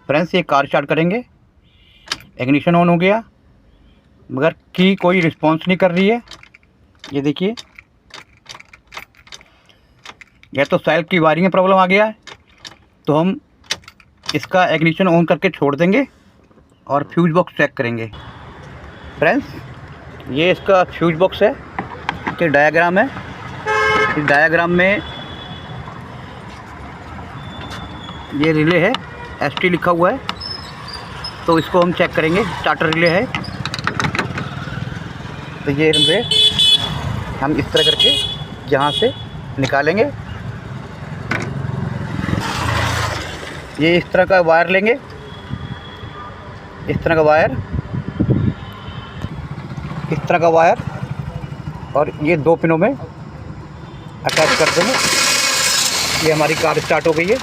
Friends ये car start करेंगे, ignition on हो गया मगर की कोई रिस्पॉन्स नहीं कर रही है। ये देखिए, या तो सेल की वायरिंग में प्रॉब्लम आ गया है, तो हम इसका इग्निशन ऑन करके छोड़ देंगे और फ्यूज बॉक्स चेक करेंगे। फ्रेंड्स ये इसका फ्यूज बॉक्स है, ये डायग्राम है। इस डायग्राम में ये रिले है, ST लिखा हुआ है, तो इसको हम चेक करेंगे। स्टार्टर रिले है, तो ये रिले हम इस तरह करके यहाँ से निकालेंगे। ये इस तरह का वायर लेंगे, इस तरह का वायर, इस तरह का वायर, और ये 2 पिनों में अटैच कर देंगे। ये हमारी कार स्टार्ट हो गई है।